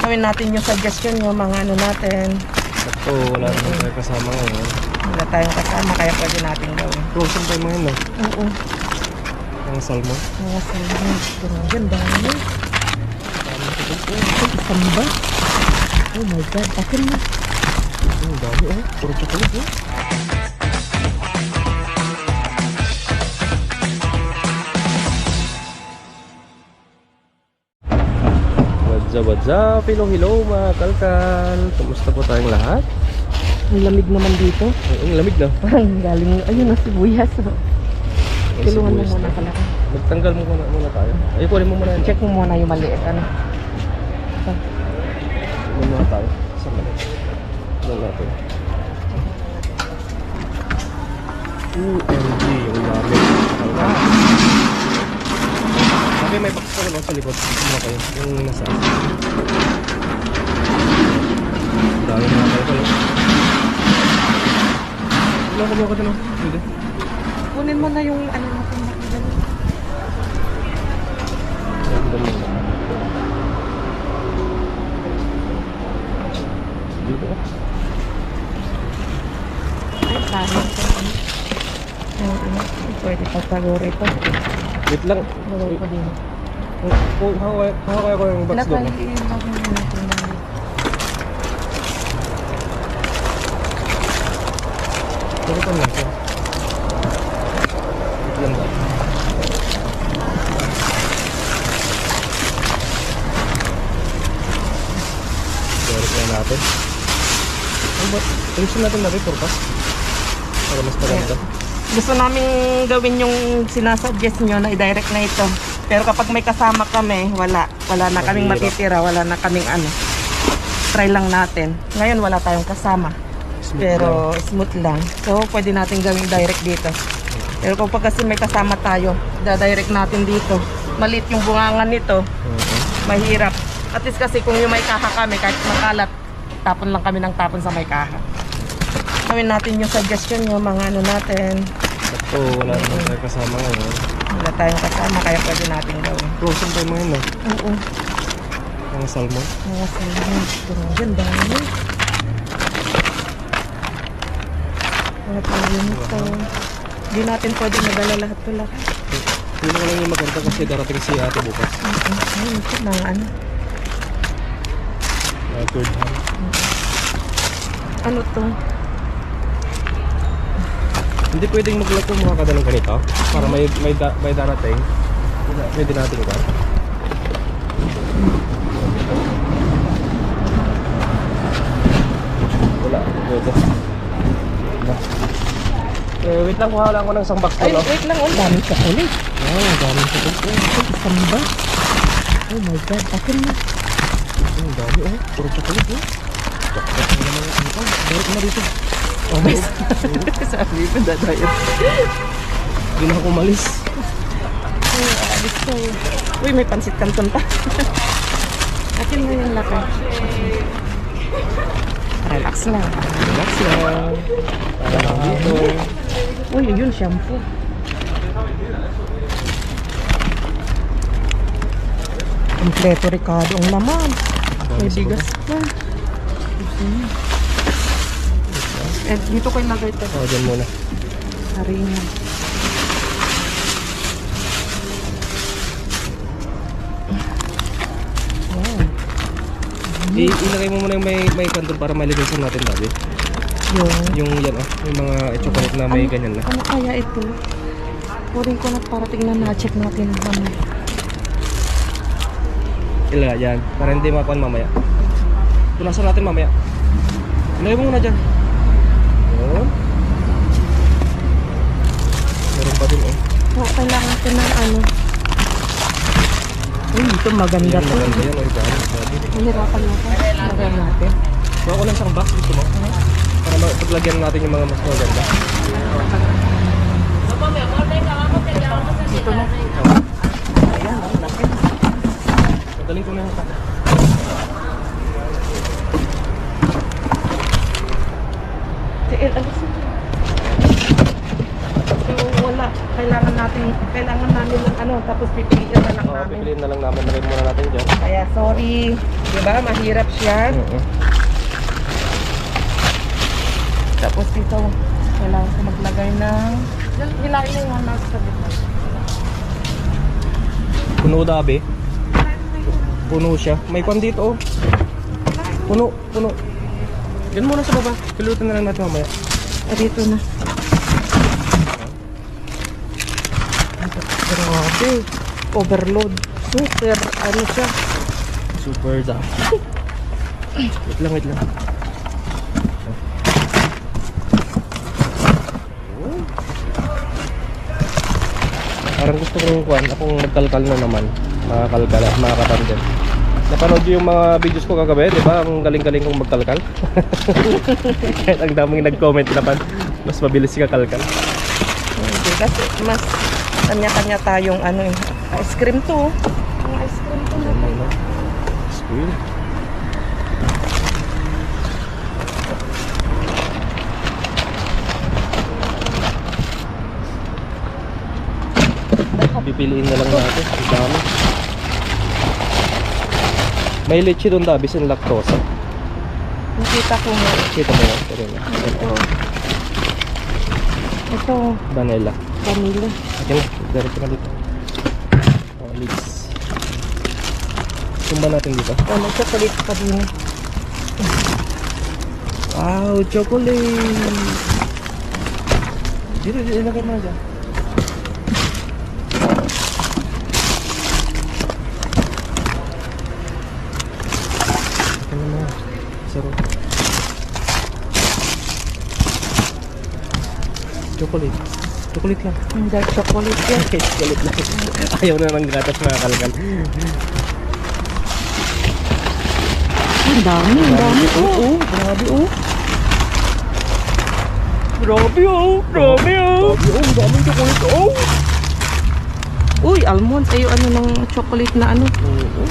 Gawin natin yung suggestion yung mga ano natin. Sakto, wala naman tayo kasama ngayon. Wala tayong kasama kaya pwede natin gawin. Frozen tayo mga yun, no? Oo. Ang salmon. Mga salmon. Ganda dami. Isang ba? Oh my God. Akin na. Ang dami, oh. Puro chocolate, oh. What's up? Hello mga kalkal. Kumusta po tayong lahat? Ang lamig naman dito. Ang lamig na. Parang galing, ayun na sibuyas. Kiluhan mo muna pala. Magtanggal mo muna tayo. Ay, kunin mo muna yan. Check mo muna yung maliit. Ano? Kunin muna tayo. Sa maliit. Kunin natin. OMG, yung lamig. Okay, may box pa rin sa likod. Muna kayo. Yung nasa. Dami mga kayo pala. Kumuha ka din. Hindi. Kunin mo na yung ano natin nakita. Dito. Ay, tayo. Pwede pagtaguro ito. Wait lang. Gawin ko din. Hawa ko yung box doon. Pwede pa lang siya. Wait lang ba? Direct na natin. Ano ba? Tulisin natin na paper pa. Para mas maganda. Gusto namin gawin yung sinasuggest nyo na i-direct na ito. Pero kapag may kasama kami, wala na kaming matitira, wala na kaming ano. Try lang natin. Ngayon wala tayong kasama. Pero smooth lang. So pwede natin gawin direct dito. Pero kapag kasi may kasama tayo, da-direct natin dito. Maliit yung bungangan nito. Mahirap. At least kasi kung yung may kaha kami, kahit makalat, tapon lang kami ng tapon sa may kaha. Gawin natin yung suggestion yung mga ano natin. Sakto, wala naman tayo kasama ngayon. Wala tayong kasama kaya pwede natin gawin. Frozen tayo mga yun, no? Oo. Ang salmon. Mga salmon. Ganda dami. Mga tayo nito. Hindi natin pwede madala lahat to lahat. Hindi ko lang yung maganda kasi darating si ate bukas. Ay, ito mga ano. Third hand. Ano to? Hindi pwedeng maglato mga kadalang ganito para may darating. Pwede natin ba? Wala. Pwede. Wait lang, kuha lang ako ng isang box Ay, na. wait lang. Ang dami sa ulit. Ang dami sa box. Isang ba? Oh my God. Akin na. Ang dami, oh. Puro chocolate, oh. Chocolate na naman yung ito. Direct na dito. Oh my God. Sabi ko, dadayot. Hindi na ako umalis. Ay, alis ko. Uy, may pansit canton pa. Akin na yung laki. Relax lang. Relax lang. Para lang dito. Uy, yun, shampoo. Kompleto Ricardo ang laman. May bigas pa. Eh, dito ko ilagay ito. Oo, dyan muna. Harina. Wow. Ilagay mo muna yung may kanton para maligasan natin dali. Yung yan, oh. Yung mga chocolate na may ganyan na. Ano kaya ito? Purin ko na para tingnan na. Check natin naman. Ilagay yan. Para hindi makuhan mamaya. Punasan natin mamaya. Ilagay mo muna dyan. Yun. Meron pa din, oh. Oh, kailangan ko ng ano. Uy, ito maganda Yan, to. maganda yan, oh. Ito, Mahirapan natin. Lagyan natin. kuha ko lang isang box dito mo. Para paglagyan natin yung mga mas maganda. Dito na. Ayan, ang laki. Madaling ko na yung Alis mo. So, wala. Kailangan natin kailangan namin ng ano, tapos pipiliin na lang Oo, namin. pipiliin na lang namin. Lagay muna natin dyan. Kaya sorry, di ba? Mahirap siya. Oo. Tapos dito, kailangan ko maglagay ng... Hilain na yung nasa sa gitna. Puno dabi. Puno siya. May kwan dito oh. Puno. Yan muna sa baba. Pilutin na lang natin mamaya. Dito na. Grabe. Overload. Super, ano siya. Super dabi. Wait lang. Parang gusto kong kuhan, akong magkalkal na naman. Makakalkal at makakatandem. Napanood yung mga videos ko kagabi, di ba? Ang galing-galing kong magkalkal. Kahit ang daming nag-comment naman, mas mabilis si kakalkal. Hindi, kasi mas kanya-kanya tayong ano eh. Ice cream to. Yung ice cream to na to. Spoil. Pipiliin na lang natin. Ang dami. May leche doon dabi sin lactose. Nakita ko mo. Kita mo yan. Ito, Vanilla. vanilla. Okay na. Diretso na dito. Oh, leaves. Sumba natin dito. Ano, chocolate pa din. Wow, chocolate! Dito, ilagay mo na dyan. Ano mo? Sarap. Chocolate. Chocolate lang. Hindi, chocolate yan. Chocolate lang. Ayaw na ng gatas mga kalkal. Ang dami, ang dami. Oo, Grabe oh. grabe oh, grabe oh. Grabe oh, daming chocolate oh. Uy, almond. Ay, yung ano ng chocolate na ano. Oo.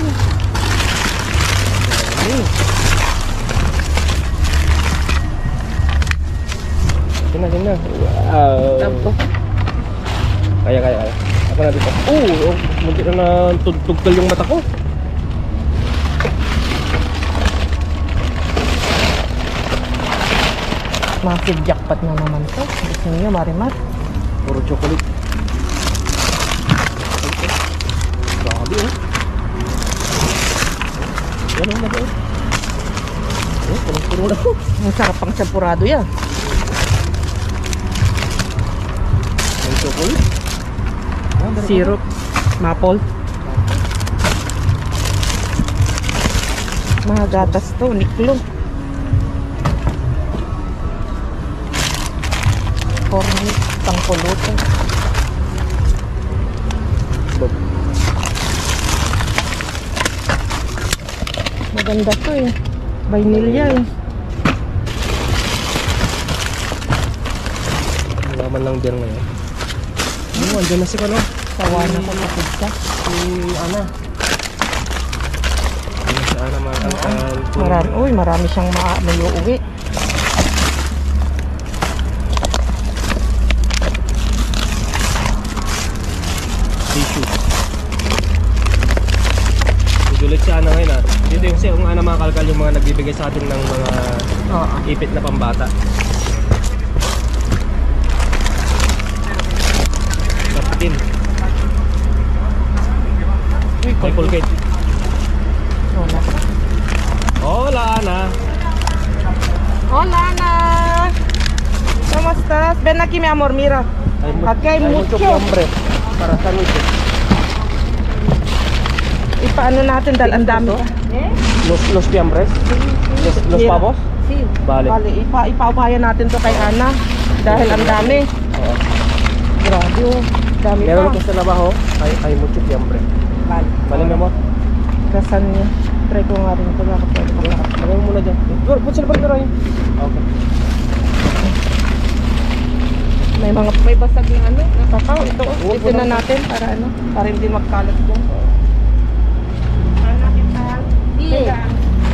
Yan na. Wow. Tapos, Kaya. Ako na dito. Oh, munti na tugtugkal yung mata ko. massive jackpot na naman to. Gusto niyo, Marimar? Puro chocolate. Grabe oh. Yan ang naba oh. Oh, puro na po. Ang sarap pang champurado yan. May chocolate. Syrup, maple. Mga gatas to, niklo. Corny, pangpulutan. Maganda to eh. Vanilla eh. Naman lang din ngayon. Ano, andyan na si Kano. Sawa na ko sa pizza. Si Ana. Ano si Ana mga kalkal. Marami siyang may uuwi. Tissue. Ulit si Ana ngayon ah. Dito yung si Ana mga kalkal yung mga nagbibigay sa atin ng mga Oo. ipit na pambata. Napkin. May Colgate. Wala. Hola Ana. Hola, Ana. ¿Cómo estás? Ven aquí, mi amor, mira. Aquí hay mucho. Hambre para sándwiches. Ipaano natin dahil ang dami. Los fiambres? Los Mira. pavos? Sí. Vale. Vale, ipaubayan natin to kay Ana. Dahil ang dami. Oo. Grabe oh. Dami Meron pa. ko sa trabajo, hay mucho fiambre. Vale. Vale, mi amor. Kasan niya. Try ko nga rin ito. Baka pwede makarap. Lagay mo muna dyan. Put sa labar na rin. Okay. May basag na ano. Nakakaw. Ito oh. Oo, Ito na wala. natin para ano. Para hindi magkalat dyan. Ana, kita. Sí.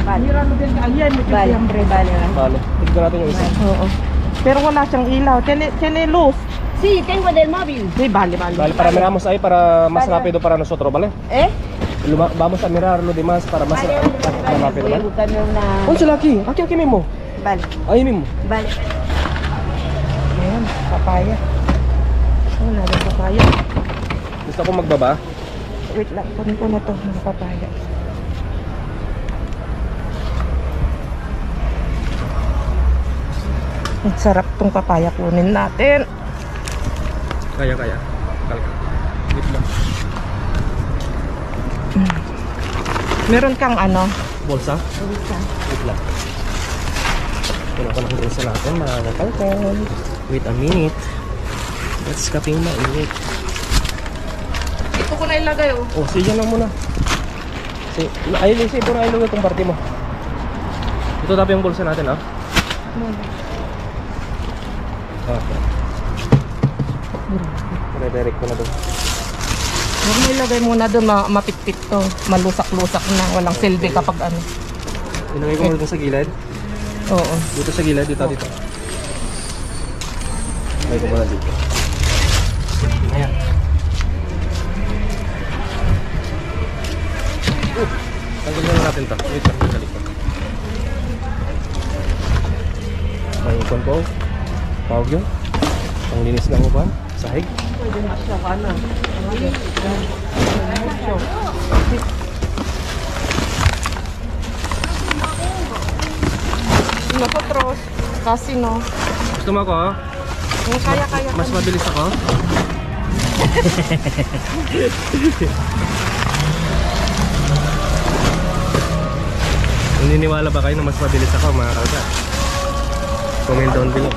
Vale. Mira mo din. Ayan, may Vale, siyempre. vale. Vale. Tignan natin yung isa. Oo. Pero wala siyang ilaw. Tiene luz. Sí, tengo del móvil. Sí, vale, vale. Vale, para miramos ahí para más Vale. rápido para nosotros, ¿vale? ¿Eh? Vamos a mirar lo demás para más, Vale, más rápido, Voy a ¿vale? buscarme una... Pónsela aquí mismo. Vale, Ahí mismo. vale. Ayan, papaya. Wala na papaya. Gusto ko magbaba. Wait lang, kunin ko na to ng papaya. Ang sarap tong papaya, kunin natin. Kaya. Wait lang. Meron kang ano? Bolsa? Wait lang. Kunin ko ng bolsa natin, mga kalkal. Wait a minute. Let's kaping mainit. Ito ko na ilagay oh. Oh, sige lang muna. Ayun, ito na ilagay itong party mo. Ito dapat yung bulsa natin, ah. Okay. Redirect ko na doon. Huwag mo ilagay muna doon, mapitpit to. Malusak-lusak na, walang silbi kapag ano. Ilagay ko muna doon sa gilid. Oo. Dito sa gilid, dito. Ilagay ko muna dito. Ayan. Tanggalin na natin ito. Wait lang, tanggalin ko. May ikon ko. Tawag yun. Panglinis ng upan. Sahig. Pwede na siya, ano? Naku, Tros. Kasi no. Gusto mo ako, ah? Kaya. Mas mabilis ako? Naniniwala ba kayo na mas mabilis ako, mga kalka? Comment down below.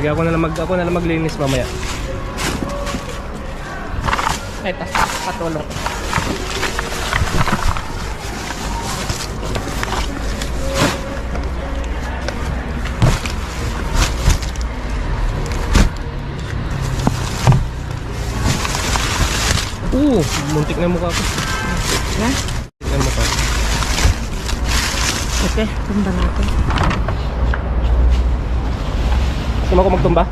Sige, ako na lang maglinis mamaya. Ito, patulong. Muntik na yung mukha ko. Ha? Muntik na yung mukha. Okay, tumba natin. Gusto mo ako magtumba?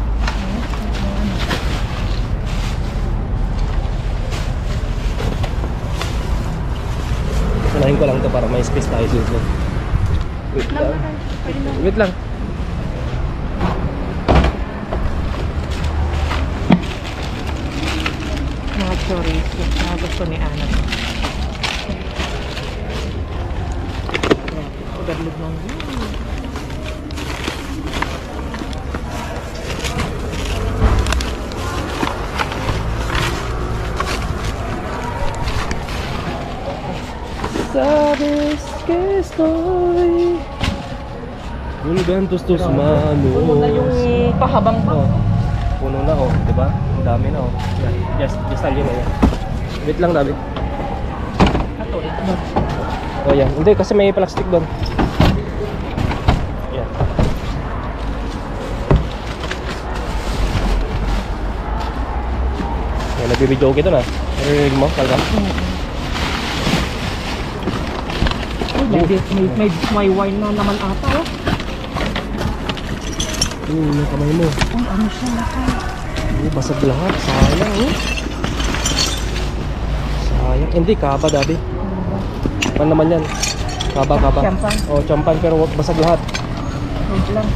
Sanahin ko lang ito para may space tayo dito. Wait lang. Mga chorizo. Mga gusto ni Ana. Overload lang. Sabes que estoy Vulgantos tus manos. Puno na yung pahabang pa. Oh, puno na oh, di ba? Ang dami na oh. Yan, just alin na yan. Wait lang, David. Ito, ito ba? Oh, yan. Hindi, kasi may plastic doon. Yan. Yan, nagbibidyo kita na. Narinig mo, kalka? May wine na naman ata oh. Yung kamay mo. Ay, ano siya laki. Basag lahat. Sayang eh. Sayang. Hindi, kaba, Dabi. Pan naman yan. Kaba. Champan. Oh, champan pero basag lahat. Wait lang.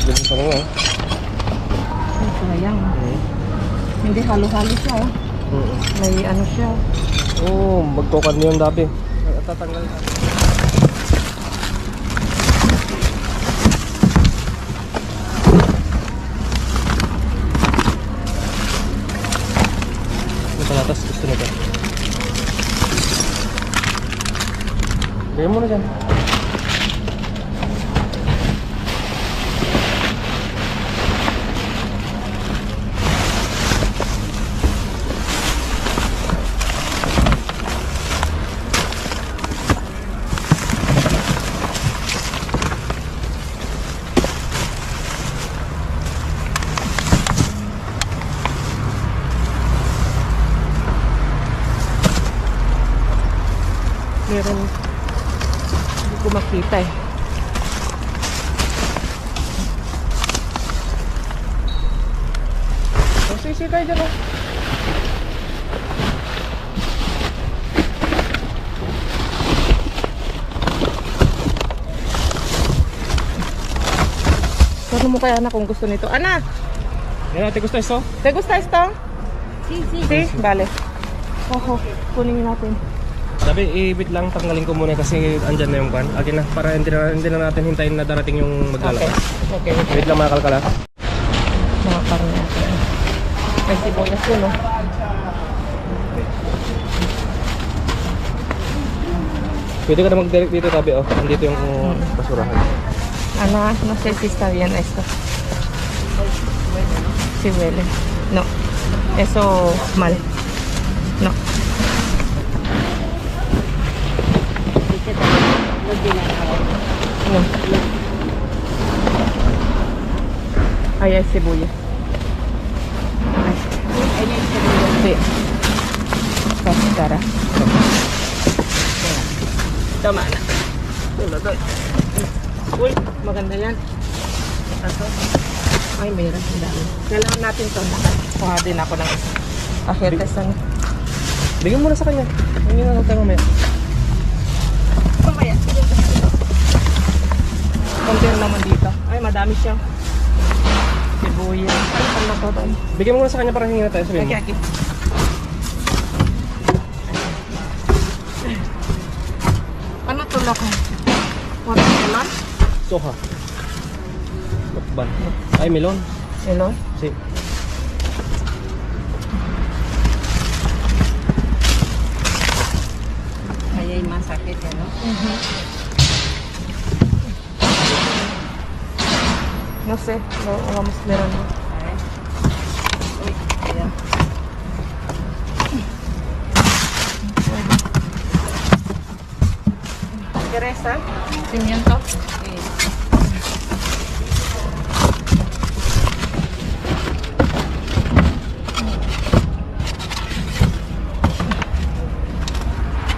Ganun pa nga. Ay, sayang. Hindi halo-halo siya oh. May ano siya. Oh, magtokan mo yung Dabi. Tatanggal na. Palatas gusto nito. Gaya mo na dyan. rin. Hindi ko makita eh. Sisi tayo dyan oh. Ano mo kaya anak kung gusto nito? Ana, Yan ate, gusto ito? ¿te gusta esto? Sí, sí. Sí, vale. Ojo, kunin natin. Sabi, ibit lang, tanggalin ko muna kasi andyan na yung kan. Akin na, para hindi na natin hintayin na darating yung maglalabas. Okay. Wait lang mga kalkala. Mga karne natin. May sibuyas yun, no? Pwede ka na mag-direct dito tabi oh. Andito yung basurahan. Ana, no sé si está bien esto. Si huele. No. Eso mal. No. No. Ahí hay cebolla. Sí. Cáscara. Tama na. Tulad. Uy, maganda yan. Ito. Ay, meron. Ang dami. Kailangan natin ito. Kuha din ako ng ahetes. Bigyan mo na sa kanya. Hindi na tayo mamaya. Mamaya. Compare naman dito. Ay, madami siya. Sibuyas. Ay, ano to doon? Bigyan mo na sa kanya para hingi na tayo. Sabihin mo. Okay. Ano to lako? Watermelon? Soha. Bakban. Ay, melon. Melon? Si. Ahí hay más paquete, ¿no? No sé. No, vamos meron. A ver. Uy, cuidado. Teresa? Pimiento? Sí.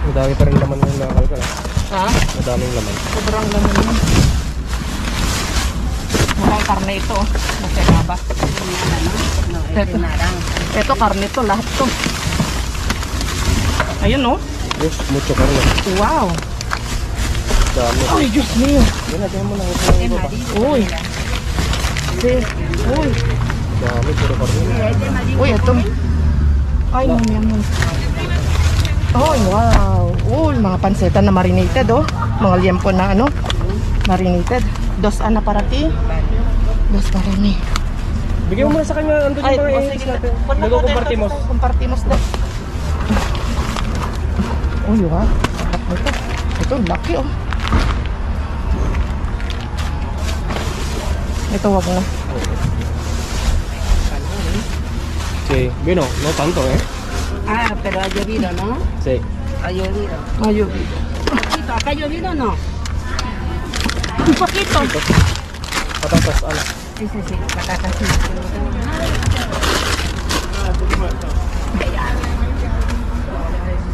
Madami pa rin laman yung nakakalkala. Ha? Madaming laman. Sobrang laman yun. Mukhang karne ito. Masarap. Nada, ¿no? No, este Ito. es naranja. Ito karne to, lahat to. Ayun oh. Yes, mucho karne. Wow. Dami. Ay, Diyos mío. Yan na, diyan mo lang. Es Ito ba? amarillo. Uy. Sí. Uy. Dami, puro karne. Mira, este amarillo. Uy, ito. Ay, mami, mami. Oh, wow. Uy, mga panseta na marinated, oh. Mga liempo na ano, marinated. Dos ana para ti. Dos para mí. Bigyan mo muna sa kanya. Andun yung mga ihis natin. Nagko-compartimos. Compartimos daw. Uy, wow. Ito, laki, oh. Ito, wag na. Sí. Bueno, no tanto, eh. Ah, pero ha llovido, ¿no? Sí. Ha llovido. Ayun. Un poquito. ¿Acá ha llovido o no? Un poquito. Patatas, ala. Sí, sí, sí. Patata, sí.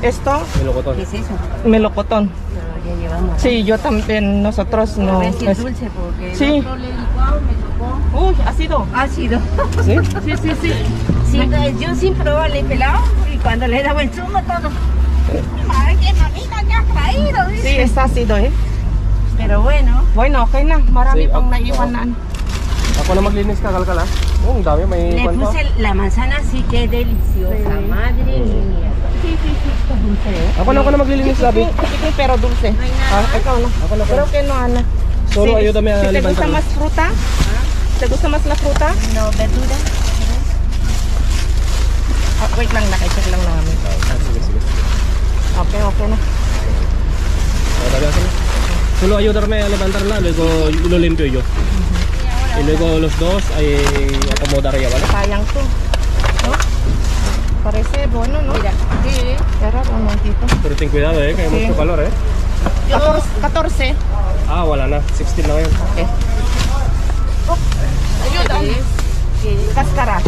Esto, Melocotón. ¿Qué es eso? melocotón. Pero ya llevamos. Sí, yo también, nosotros A no. ver si es es- dulce, porque Sí. el otro le licuado me tocó Uy, ácido. ácido. ¿Sí? Sí, sí, sí. Sí, yo sin probarle pelado y cuando le daba el zumo todo. Ay, qué mamita que has traído, Sí, dice. es ácido, eh. Pero bueno, Bueno, okay na. Marami Sí, pang ako- naiwan na. Ako na maglinis ka, kalkala. Oo, ang dami. May le kwan pa. puse la manzana así que es deliciosa, Sí. madre mía. Sí, sí, sí. Está dulce, eh. Ako na maglilinis, sabi. Chiquitín, pero dulce. No hay nada. Ah, ikaw na. Ako na Pero que no, Ana. Solo ayúdame a si te gusta levantarlo. más fruta, ¿te gusta más la fruta? No, verdura. Ah, wait lang, naka-check lang namin. Ah, sige, sige. Okay, okay na. Solo ayudarme a levantarla, luego lo limpio yo. Y luego los dos acomodaría, ¿vale? Sayang to. No? Parece bueno, ¿no? Mira, sí. Pero un momentito. Pero ten cuidado, que hay Sí. mucho calor, 14. Ah, wala na. 16 na ngayon. Okay. Oh, ayuda. Kaskara.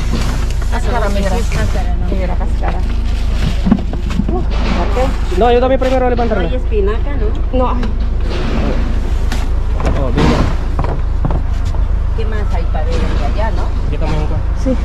Kaskara, mira. Es cáscara, ¿no? Mira, kaskara. espinaca. No, ayúdame primero a levantarla. Hay espinaca, ¿no? No, ay. Oh, bingo. ¿Qué más hay para ver allá, no? Kita mo yung kwan. Sí.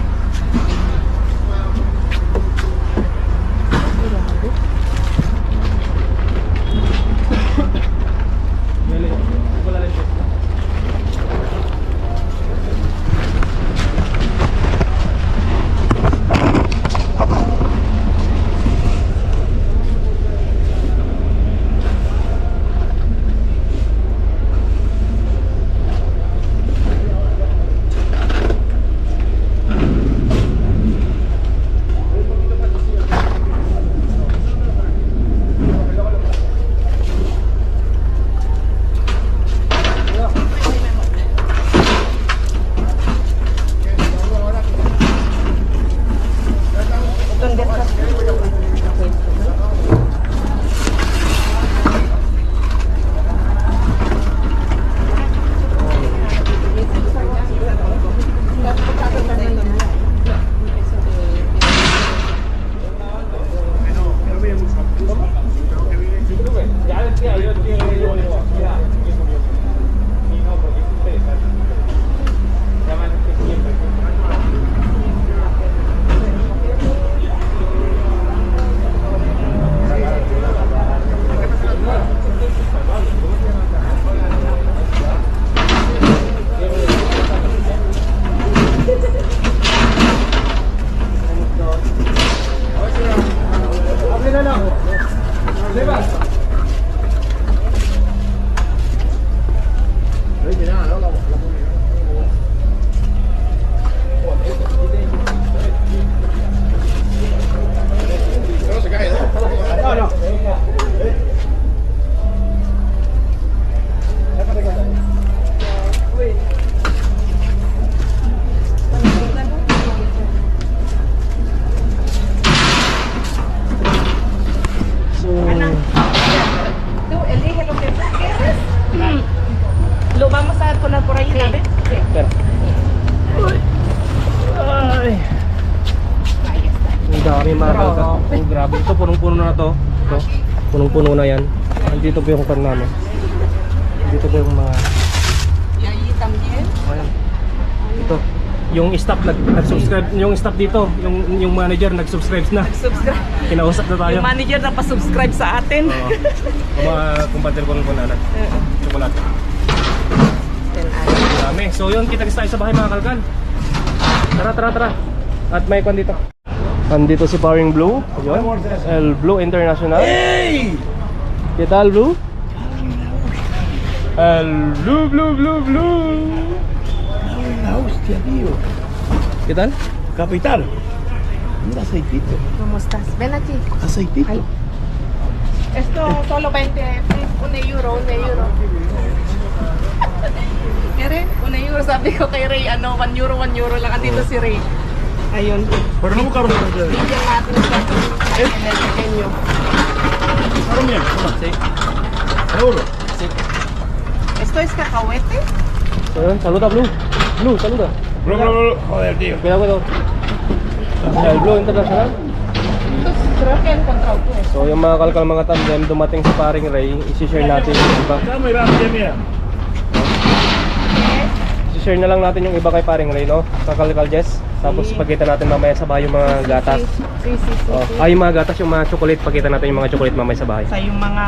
Tú elige lo que tú quieres. Lo vamos a poner por ahí, ¿sabes? Sí. Pero. Ay. Ahí está. Ang dami mga kalkat. Oh, grabe. Ito, punong-puno na to. Ito, punong-puno na yan. Andito po yung kan namin. Dito po yung mga... Y ahí también. Ayan. Ito. Yung staff nag-subscribe, yung staff dito, yung manager nag-subscribe na. Subscribe. Kinausap na tayo. Yung manager na pa-subscribe sa atin. Oo. Yung mga kumpatil ko ng kunanan. Chocolate. Dami. So yun, kita-kits tayo sa bahay mga kalkal. Tara. At may kwan dito. Andito si Powering Blue. Yun. El Blue International. Hey! ¿Qué tal, Blue? El Blue. La hostia, tío. ¿Qué tal? Capital. Un aceitito. ¿Cómo estás? Ven aquí. Aceitito. Ay. Esto solo 20, un euro. ¿Quieres? Un euro, sabi ko kay Ray, ano, 1 euro lang. Andito si Ray. Ayun. Pero no buscaron ustedes. Bigyan natin sa en el pequeño. Buscaron bien. Sí. Seguro. Sí. ¿Esto es cacahuete? So yun, saluda Blue. Blue, saluda. Bro. Joder, tío. Cuidado. El Blue International. Creo que he encontrado tú. So yung mga kalkal mga tandem dumating sa paring Ray, isi-share natin yung iba. Dame, gracias, mía. I-share na lang natin yung iba kay paring Ray, no? Sa kalkal Jess. Tapos pagkita natin mamaya sa bahay yung mga gatas. Sí. Oh, ay yung mga gatas, yung mga chocolate, pagkita natin yung mga chocolate mamaya sa bahay. Sa yung mga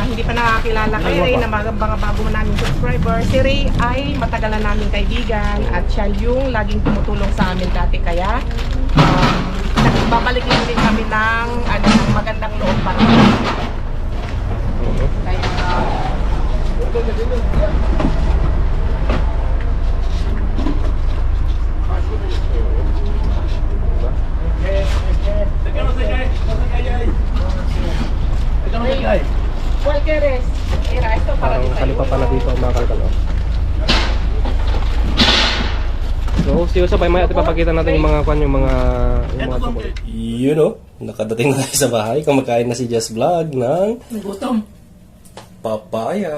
hindi pa nakakilala kay Ray na mga bago namin subscriber. Si Ray ay matagal na naming kaibigan at siya yung laging tumutulong sa amin dati, kaya babalik lang din kami ng magandang loob para kaya ¿cuál quieres? Mira, esto para Parang kalipa pa na dito ang mga kalkal. Oh. So, siyo sabay may ipapakita natin yung mga kwan, yung mga chocolate. Yun o, nakadating na tayo sa bahay. Kumakain na si Jess Vlog ng papaya.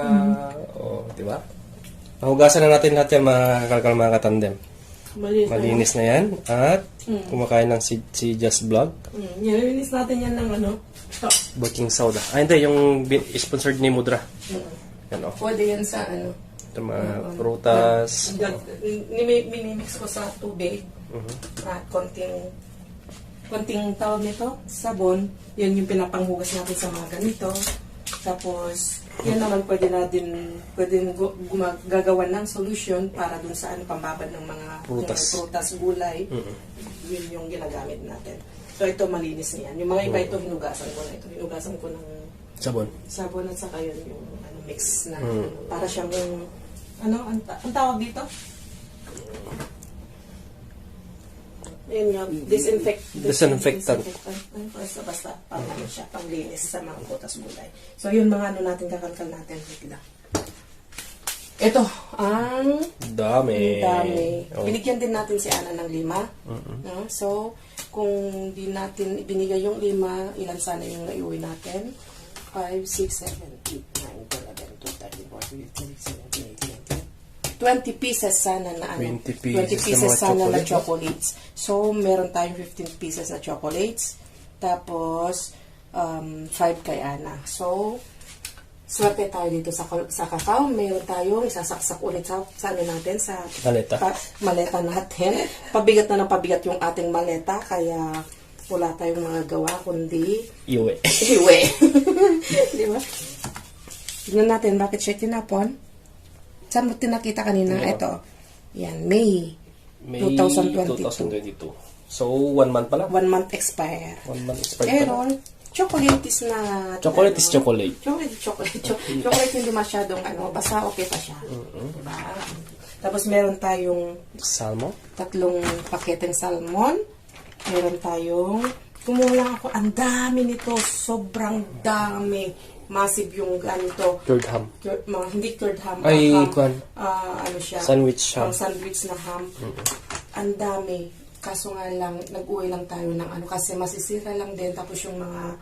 O, diba? Nahugasan na natin lahat yan mga kalkal, mga katandem. Malinis na yan. At kumakain ng si Just Vlog. Nilinis natin yan ng ano. Baking soda. Ah, hindi. Yung sponsored ni Mudra. Yan o. Pwede yan sa ano. Ito mga prutas. Minimix ko sa tubig. At konting tawag nito, sabon. Yan yung pinapanghugas natin sa mga ganito. Tapos, yan naman pwede gagawa ng solution para dun sa pambabad ng mga prutas, gulay. Yun yung ginagamit natin. So, ito malinis niyan. Yung mga iba ito, hinugasan ko na ito. Hinugasan ko ng sabon at saka yun yung mix na para siyang ang tawag dito? Yun nga, disinfectant. Basta pang siya, panglinis sa mga prutas gulay. So, yun mga natin, kakalkal natin. Ito, ang dami. Oh. Binigyan din natin si Ana ng 5. No? So, kung di natin ibinigay yung 5, ilan sana yung naiuwi natin? 5, 6, 7, 8, 9, 10, 11, 12, 13, 14, 15, 16, 17, 18, 20 pieces sana na 20 pieces na sana na chocolates. chocolates. So, meron tayong 15 pieces na chocolates. Tapos, 5 kay Ana. So, swerte tayo dito sa kakao. Meron tayong isasaksak ulit sa natin sa maleta natin. Pabigat na ng pabigat yung ating maleta. Kaya, wala tayong mga gawa kundi Iwe. Di ba? Tignan natin bakit siya tinapon. Saan mo tinakita kanina? Ito. Yan, May 2022. So, 1 month pala? 1 month expire. 1 month expire Pero, pala. chocolate is na... Chocolate is chocolate. Chocolate hindi masyadong basta okay pa siya. Diba? Tapos meron tayong Salmon? 3 paketeng salmon. Meron tayong... Kumuha lang ako. Ang dami nito. Sobrang dami. Massive yung ganito. Cured ham. Hindi cured ham. Ay, kwan. Ano siya? Sandwich ham. Sandwich na ham. Ang dami. Kaso nga lang, nag-uwi lang tayo ng kasi masisira lang din. Tapos yung mga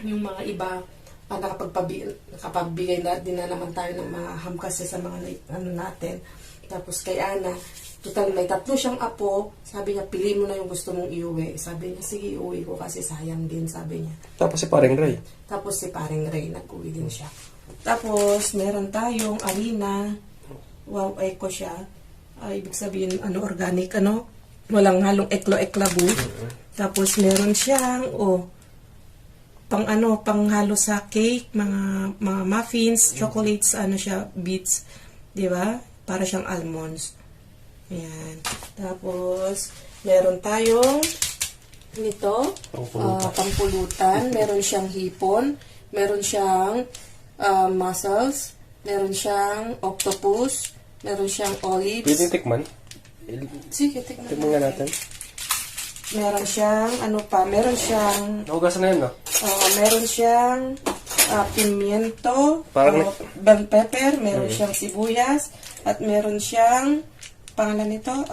yung mga iba, nakapagbigay na din na naman tayo ng mga ham kasi sa mga natin. Tapos kay Ana, total may 3 siyang apo. Sabi niya, pili mo na yung gusto mong iuwi. Sabi niya, sige, iuwi ko kasi sayang din, sabi niya. Tapos si Paring Ray. Tapos si Paring Ray, nag-uwi din siya. Tapos, meron tayong harina. Wow, eco siya. Ibig sabihin, organic, walang halong eklo-eklabu. Tapos, meron siyang, panghalo sa cake, mga muffins, chocolates, siya, beets. Diba? Para siyang almonds. Ayan. Tapos, meron tayong nito, pampulutan. Meron siyang hipon. Meron siyang mussels. Meron siyang octopus. Meron siyang olives. Pwede tikman? Sige, tikman Tikman nga natin. Meron siyang, meron siyang, Nahugasan na yun, no? meron siyang pimiento, Parang bell pepper, meron siyang sibuyas, at meron siyang, pangalan nito,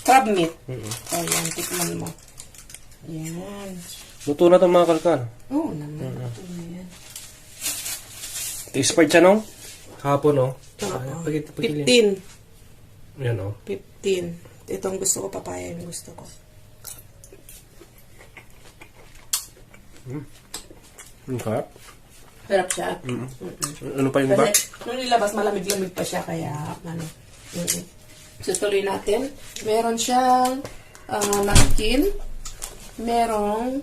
crab meat. Ayan, tikman mo. Yan. Luto na itong mga kalkan. Oo naman. Ito na yan. Ito expired siya, no? Kahapon, no? 15. Yan, no? 15. Itong gusto ko, papaya yung gusto ko. Ang sarap. Sarap siya. Ano pa yung iba? Kasi nung nilabas, malamig-lamig pa siya, kaya Tutuloy natin. Meron siyang napkin. Merong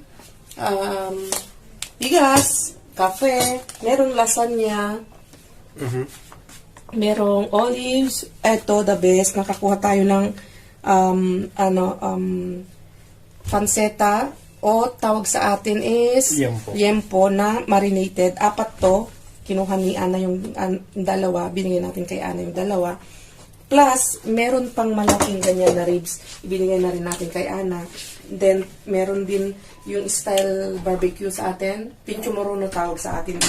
bigas, kape, merong lasagna, merong olives. Eto, the best. Nakakuha tayo ng panseta, o tawag sa atin is yempo na marinated. 4 to. Kinuha ni Ana yung 2. Binigay natin kay Ana yung 2. Plus, meron pang malaking ganyan na ribs. Ibinigay na rin natin kay Ana. Then, meron din yung style barbecue sa atin. Pincho Morono tawag sa atin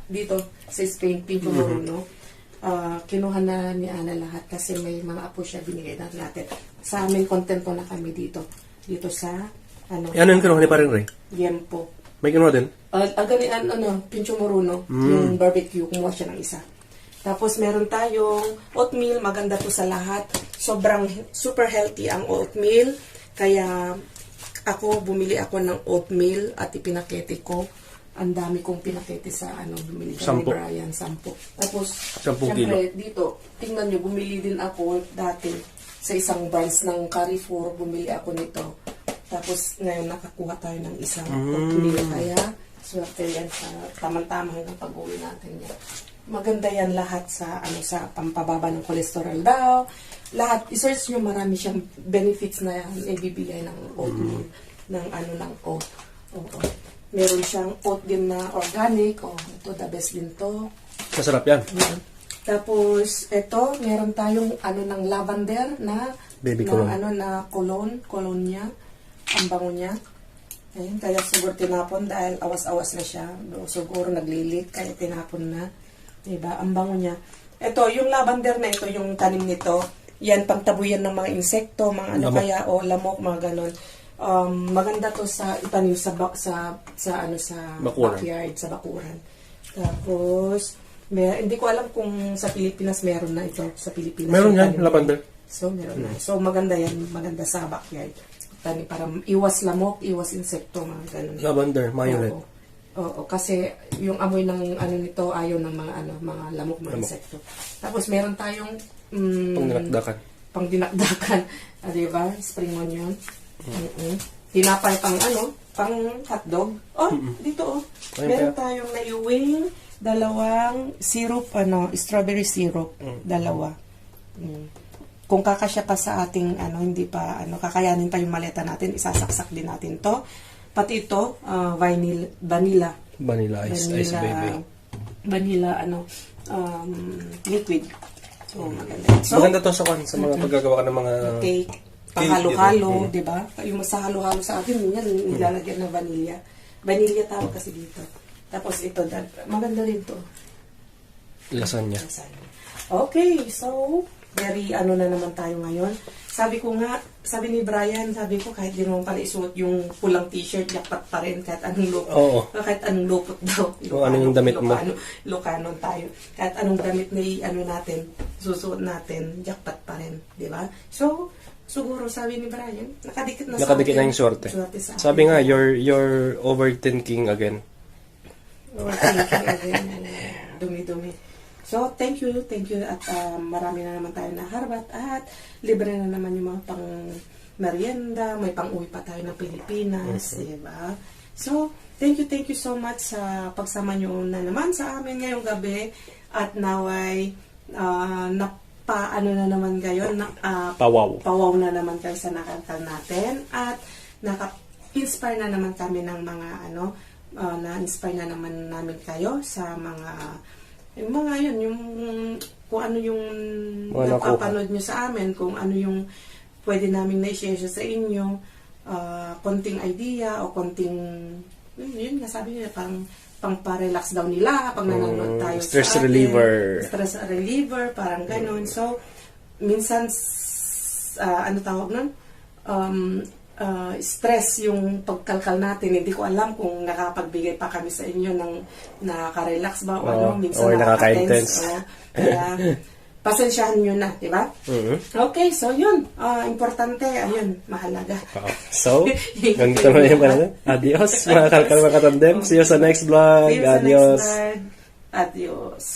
dito sa Spain. Pincho Morono. Kinuha na ni Ana lahat kasi may mga apo siya, binigay natin. Sa amin, kontento na kami dito. Dito sa Ano yung kinuha ni Paring Ray? Yempo. May ginawa din? Ang ganian, Pincho Moruno, yung barbecue, kumuha siya ng isa. Tapos meron tayong oatmeal, maganda to sa lahat. Sobrang super healthy ang oatmeal. Kaya bumili ako ng oatmeal at ipinakete ko. Ang dami kong pinakete sa bumili siya ni 10. Brian, 10. Tapos, 10 kilo. syempre, dito, tingnan nyo, bumili din ako dati sa isang branch ng Carrefour, bumili ako nito. Tapos, ngayon, nakakuha tayo ng isang oatmeal. Kaya, swerte yan sa tamang-tama hanggang pag-uwi natin yan. Maganda yan lahat sa sa pampababa ng cholesterol daw. Lahat, i-search nyo, marami siyang benefits na ibibigay ng oatmeal, ng oat. Oo. Meron siyang oat din na organic. Ito, the best din to. Masarap yan. Tapos, ito, meron tayong ng lavender na Baby na cologne niya. Ang bango niya. Ayun, kaya siguro tinapon dahil awas-awas na siya. Siguro naglilit, kaya tinapon na. Diba? Ang bango niya. Ito, yung lavender na ito, yung tanim nito, yan, pangtabuyan ng mga insekto, mga Lamok. lamok, mga ganon. Maganda to sa itanim sa Bakuran. backyard, sa bakuran. Tapos, hindi ko alam kung sa Pilipinas meron na ito. Sa Pilipinas. Meron yung yan, tanim. lavender. So, meron na. So, maganda yan. Maganda sa backyard. Tanim para iwas lamok, iwas insekto, mga ganon. Lavender, violet. Oo, kasi yung amoy ng nito ayaw ng mga lamok, mga insekto. Tapos meron tayong Pangdinakdakan. pangdinakdakan, diba? Spring onion. Tinapay pang pang hotdog. Dito Ayun meron kaya. tayong naiuwing dalawang syrup, strawberry syrup. Dalawa. Kung kakasya pa sa ating hindi pa kakayanin pa yung maleta natin, isasaksak din natin to. Pati ito, vanilla Vanilla ice baby. vanilla liquid. So maganda. So Maganda to sa mga paggagawa ka ng mga cake, panghalo-halo, di ba? Yung sa halo-halo sa atin, yan nilalagyan ng vanilla. Vanilla tawag kasi dito. Tapos ito, maganda rin to. lasagna. Okay, so very na naman tayo ngayon. Sabi ni Brian, kahit di naman pala isuot yung pulang t-shirt, jackpot pa rin kahit anong lupot. Oo. Kahit anong lupot daw. Kung ano yung damit mo. Locanon tayo. Kahit anong damit na natin, susuot natin, jackpot pa rin. Di ba? So, siguro sabi ni Brian, nakadikit na yung swerte. Sa Sabi nga, you're overthinking again. Overthinking again. Dumi-dumi. So, thank you at marami na naman tayo naharbat at libre na naman yung mga pang merienda, may pang-uwi pa tayo ng Pilipinas, diba? So, thank you so much sa pagsama nyo na naman sa amin ngayong gabi at naway na naman kayo, pawaw na naman kayo sa nakantal natin at naka-inspire na naman kami ng mga na-inspire na naman namin kayo sa yung kung ano yung Mga napapanood nyo sa amin, kung ano yung pwede namin na-share sa inyo, konting idea o konting, yun nga sabi nyo, pang pa-relax daw nila pag nanonood tayo stress sa atin. reliever. Stress reliever, parang ganun. So, minsan, tawag nun? Stress yung pagkalkal natin. Hindi ko alam kung nakapagbigay pa kami sa inyo ng nakaka-relax ba o minsan or nakaka-intense. Kaya pasensyahan nyo na, di ba? Okay, so yun. Importante, ayun, mahalaga. So, ganito na yung adios, mga kalkal mga katandem. See you sa next vlog. See you sa Adios. next vlog. Adios.